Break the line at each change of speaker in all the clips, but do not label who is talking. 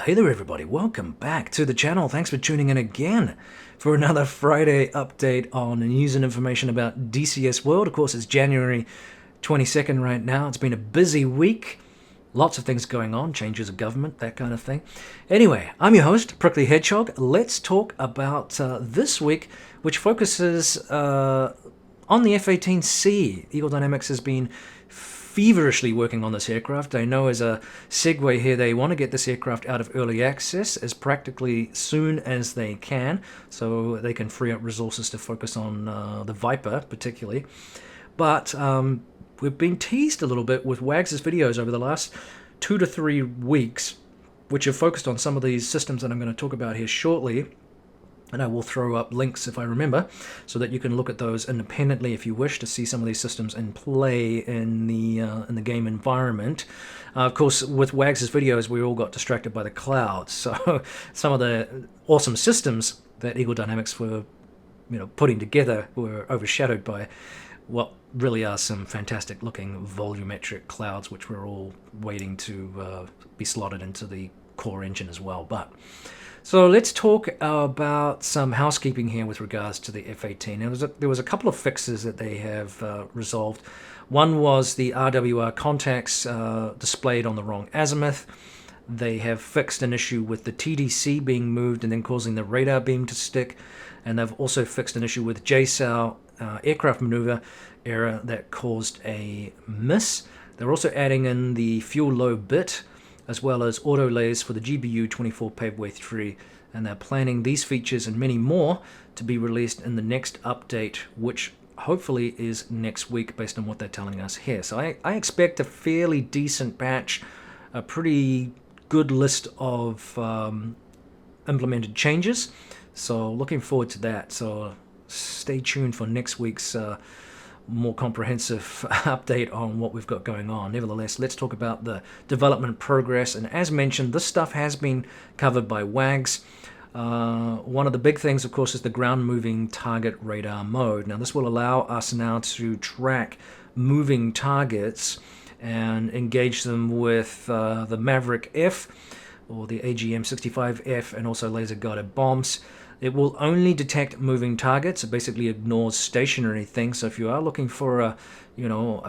Hey there everybody, welcome back to the channel. Thanks for tuning in again for another Friday update on news and information about DCS World. Of course, it's January 22nd right now. It's been a busy week. Lots of things going on, changes of government, that kind of thing. Anyway, I'm your host, Prickly Hedgehog. Let's talk about this week, which focuses on the F-18C. Eagle Dynamics has been feverishly working on this aircraft. I know as a segue here, they want to get this aircraft out of early access as practically soon as they can, so they can free up resources to focus on the Viper particularly. But we've been teased a little bit with Wags' videos over the last 2 to 3 weeks, which have focused on some of these systems that I'm going to talk about here shortly. And I will throw up links if I remember, so that you can look at those independently if you wish to see some of these systems in play in the game environment. Of course, with Wags' videos, we all got distracted by the clouds, so some of the awesome systems that Eagle Dynamics were, putting together were overshadowed by what really are some fantastic-looking volumetric clouds, which we're all waiting to be slotted into the core engine as well. So let's talk about some housekeeping here with regards to the F-18. There was a couple of fixes that they have resolved. One was the RWR contacts displayed on the wrong azimuth. They have fixed an issue with the TDC being moved and then causing the radar beam to stick. And they've also fixed an issue with JSOW aircraft maneuver error that caused a miss. They're also adding in the fuel low bit, as well as auto layers for the GBU 24 paveway 3, and they're planning these features and many more to be released in the next update, which hopefully is next week based on what they're telling us here. So I expect a fairly decent patch, a pretty good list of implemented changes, so looking forward to that. So stay tuned for next week's more comprehensive update on what we've got going on. Nevertheless, let's talk about the development progress. And as mentioned, this stuff has been covered by WAGs. One of the big things, of course, is the ground moving target radar mode. Now, this will allow us now to track moving targets and engage them with the Maverick F or the AGM-65F and also laser guided bombs. It will only detect moving targets. It basically ignores stationary things. So if you are looking for a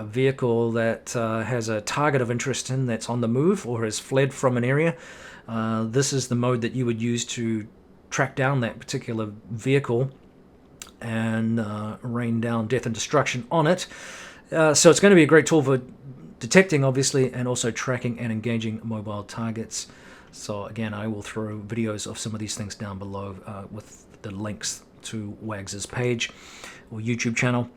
vehicle that has a target of interest in that's on the move or has fled from an area, this is the mode that you would use to track down that particular vehicle and rain down death and destruction on it. So it's going to be a great tool for detecting, obviously, and also tracking and engaging mobile targets. So again, I will throw videos of some of these things down below with the links to Wags' page or YouTube channel.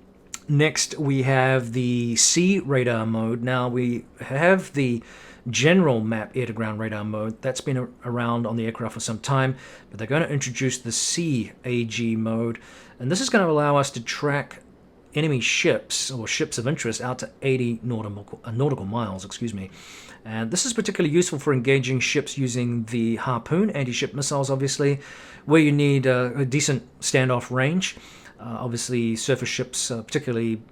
Next, we have the C radar mode. Now, we have the general map air-to-ground radar mode. That's been around on the aircraft for some time, but they're going to introduce the C AG mode, and this is going to allow us to track enemy ships or ships of interest out to 80 nautical miles, and this is particularly useful for engaging ships using the Harpoon anti-ship missiles, obviously, where you need a decent standoff range. Obviously, surface ships, particularly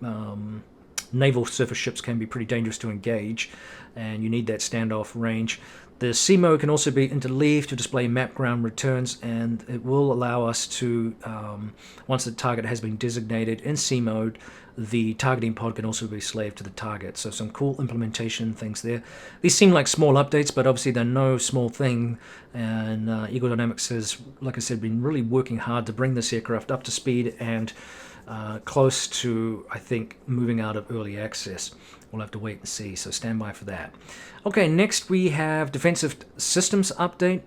naval surface ships, can be pretty dangerous to engage, and you need that standoff range. The C mode can also be interleaved to display map ground returns, and it will allow us to, once the target has been designated in C mode, the targeting pod can also be slaved to the target. So some cool implementation things there. These seem like small updates, but obviously they're no small thing, and Eagle Dynamics has, like I said, been really working hard to bring this aircraft up to speed and close to, I think, moving out of early access. We'll have to wait and see, so stand by for that. Okay, next we have Defensive Systems Update.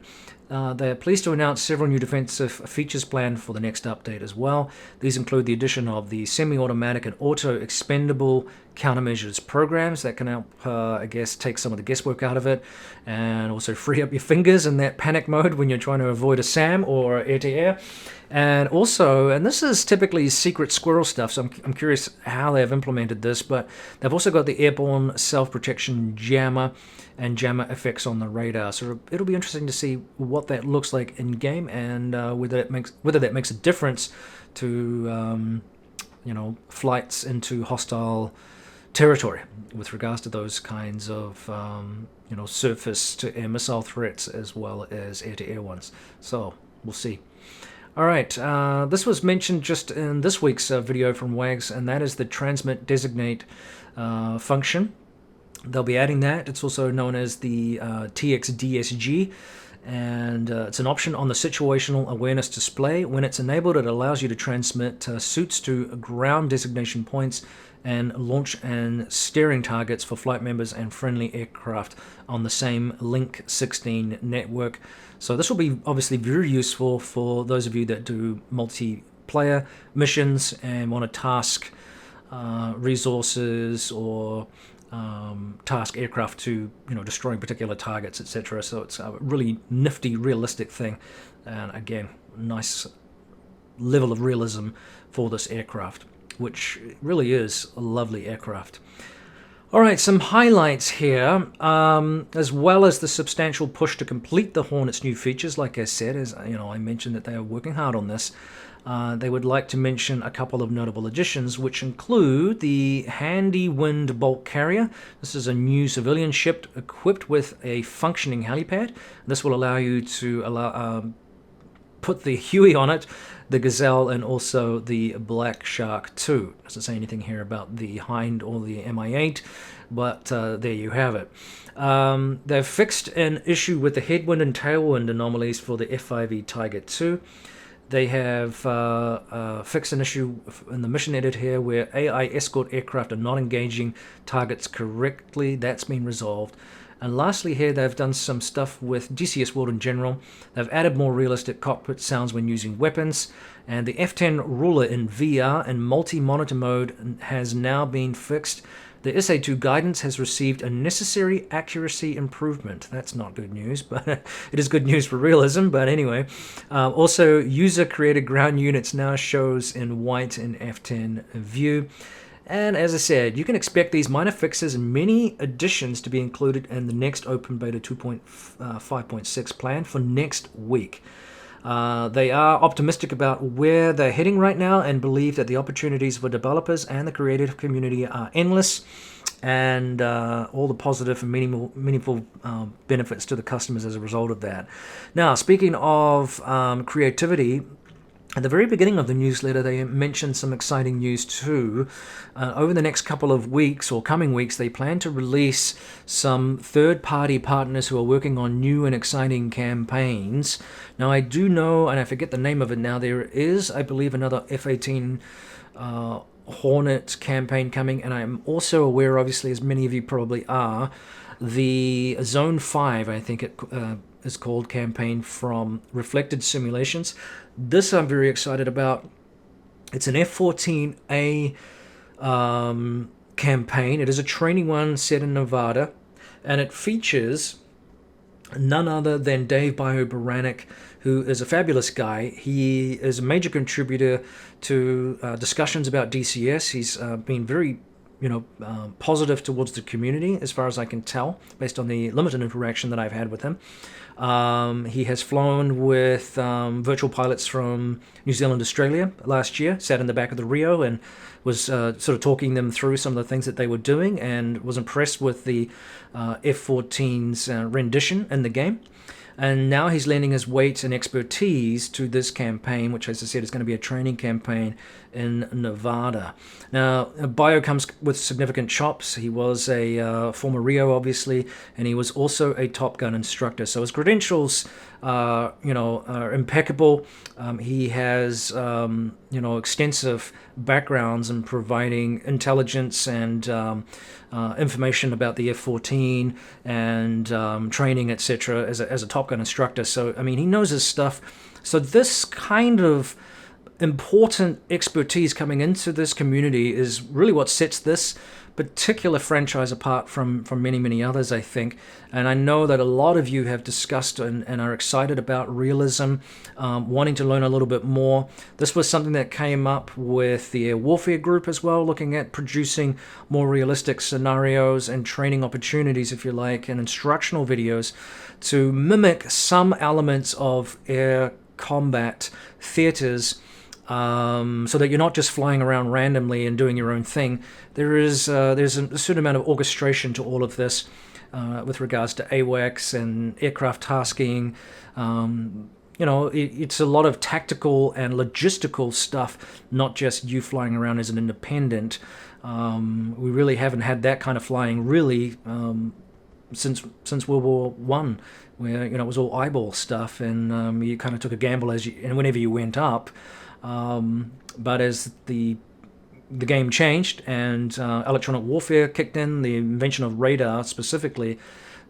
They're pleased to announce several new defensive features planned for the next update as well. These include the addition of the semi-automatic and auto-expendable countermeasures programs that can help, I guess, take some of the guesswork out of it, and also free up your fingers in that panic mode when you're trying to avoid a SAM or air-to-air. And also, and this is typically secret squirrel stuff, so I'm curious how they've implemented this, but they've also got the airborne self-protection jammer and jammer effects on the radar. So it'll be interesting to see what that looks like in game, and whether that makes a difference to flights into hostile territory with regards to those kinds of surface to air missile threats as well as air to air ones. So we'll see. All right, this was mentioned just in this week's video from WAGS, and that is the transmit designate function. They'll be adding that. It's also known as the TXDSG, and it's an option on the situational awareness display. When it's enabled, it allows you to transmit suits to ground designation points and launch and steering targets for flight members and friendly aircraft on the same Link 16 network. So this will be obviously very useful for those of you that do multiplayer missions and want to task resources or task aircraft to destroying particular targets, etc. So it's a really nifty, realistic thing, and again, nice level of realism for this aircraft, which really is a lovely aircraft. All right, some highlights here, as well as the substantial push to complete the Hornet's new features. Like I said, as I mentioned that they are working hard on this. They would like to mention a couple of notable additions, which include the Handy Wind Bulk Carrier. This is a new civilian ship equipped with a functioning helipad. This will allow you to put the Huey on it, the Gazelle, and also the Black Shark 2. Doesn't say anything here about the Hind or the MI8, but there you have it. They've fixed an issue with the headwind and tailwind anomalies for the F5E Tiger 2. They have fixed an issue in the mission edit here where AI escort aircraft are not engaging targets correctly. That's been resolved. And lastly here, they've done some stuff with DCS World in general. They've added more realistic cockpit sounds when using weapons. And the F10 ruler in VR and multi-monitor mode has now been fixed. The SA2 guidance has received a necessary accuracy improvement. That's not good news, but it is good news for realism. But anyway, also user-created ground units now shows in white in F10 view. And as I said, you can expect these minor fixes and many additions to be included in the next Open Beta 2.5.6 plan for next week. They are optimistic about where they're heading right now and believe that the opportunities for developers and the creative community are endless, and all the positive and meaningful benefits to the customers as a result of that. Now, speaking of creativity, at the very beginning of the newsletter, they mentioned some exciting news too. Over the next couple of weeks or coming weeks, they plan to release some third-party partners who are working on new and exciting campaigns. Now, I do know, and I forget the name of it now, there is, I believe, another F-18 Hornet campaign coming, and I'm also aware, obviously, as many of you probably are, the Zone 5, I think it is called, campaign from Reflected Simulations. This I'm very excited about. It's an F-14A campaign. It is a training one set in Nevada, and it features none other than Dave Bio-Baranek, who is a fabulous guy. He is a major contributor to discussions about DCS. He's been very positive towards the community, as far as I can tell, based on the limited interaction that I've had with him. He has flown with virtual pilots from New Zealand, Australia last year, sat in the back of the Rio and was sort of talking them through some of the things that they were doing, and was impressed with the F-14's rendition in the game. And now he's lending his weight and expertise to this campaign, which, as I said, is going to be a training campaign in Nevada. Now, Bio comes with significant chops. He was a former Rio, obviously, and he was also a Top Gun instructor. So his credentials, are impeccable. He has, extensive backgrounds in providing intelligence and information about the F-14 and training, etc., as a Top Gun instructor. So, I mean, he knows his stuff. So this kind of important expertise coming into this community is really what sets this particular franchise apart from many, many others, I think. And I know that a lot of you have discussed and are excited about realism, wanting to learn a little bit more. This was something that came up with the Air Warfare group as well, looking at producing more realistic scenarios and training opportunities, if you like, and instructional videos to mimic some elements of air combat theaters, so that you're not just flying around randomly and doing your own thing. There's a certain amount of orchestration to all of this. with regards to AWACS and aircraft tasking. It's a lot of tactical and logistical stuff, not just you flying around as an independent. We really haven't had that kind of flying really since World War One, where it was all eyeball stuff, and you kind of took a gamble and whenever you went up. But as the game changed and electronic warfare kicked in, the invention of radar specifically,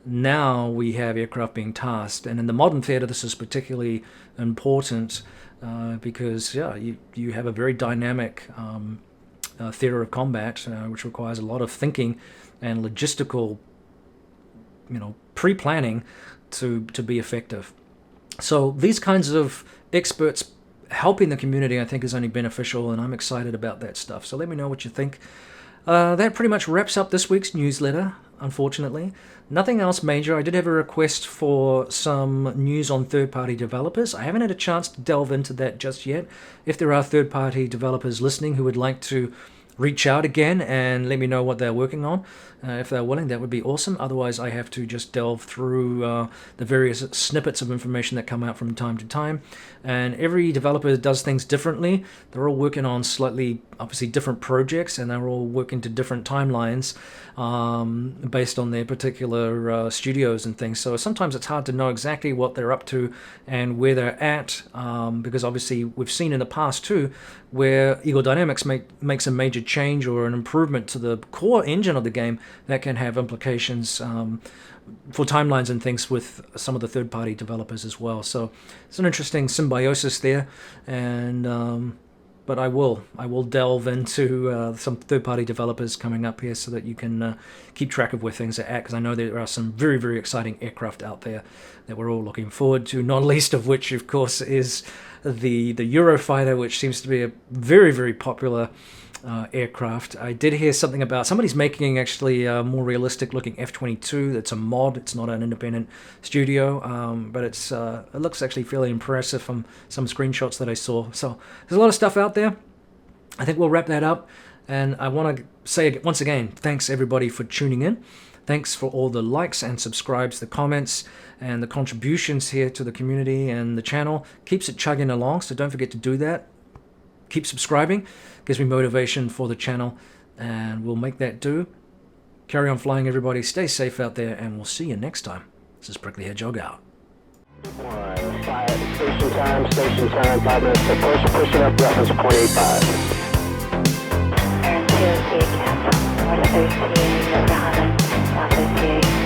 now we have aircraft being tasked. And in the modern theater, this is particularly important because, you have a very dynamic theater of combat, which requires a lot of thinking and logistical, pre-planning to be effective. So these kinds of experts helping the community, I think, is only beneficial, and I'm excited about that stuff. So let me know what you think. That pretty much wraps up this week's newsletter, unfortunately. Nothing else major. I did have a request for some news on third-party developers. I haven't had a chance to delve into that just yet. If there are third-party developers listening who would like to reach out again and let me know what they're working on, if they're willing, that would be awesome. Otherwise, I have to just delve through the various snippets of information that come out from time to time. And every developer does things differently. They're all working on slightly, obviously, different projects, and they're all working to different timelines based on their particular studios and things. So sometimes it's hard to know exactly what they're up to and where they're at, because obviously we've seen in the past too, where Eagle Dynamics makes a major change or an improvement to the core engine of the game that can have implications for timelines and things with some of the third-party developers as well. So it's an interesting symbiosis there, and but I will delve into some third-party developers coming up here so that you can keep track of where things are at, because I know there are some very, very exciting aircraft out there that we're all looking forward to, not least of which, of course, is the Eurofighter, which seems to be a very, very popular aircraft. I did hear something about somebody's making actually a more realistic looking F-22. It's a mod. It's not an independent studio, but it looks actually fairly impressive from some screenshots that I saw. So there's a lot of stuff out there. I think we'll wrap that up. And I want to say once again, thanks everybody for tuning in. Thanks for all the likes and subscribes, the comments, and the contributions here to the community and the channel. Keeps it chugging along, so don't forget to do that. Keep subscribing. Gives me motivation for the channel, and we'll make that do. Carry on flying, everybody. Stay safe out there, and we'll see you next time. This is Prickly Hedgehog out.
Station time, 5 minutes to push it up, reference 0.85.
Air 2, Captain, North 13, over 100, South 58.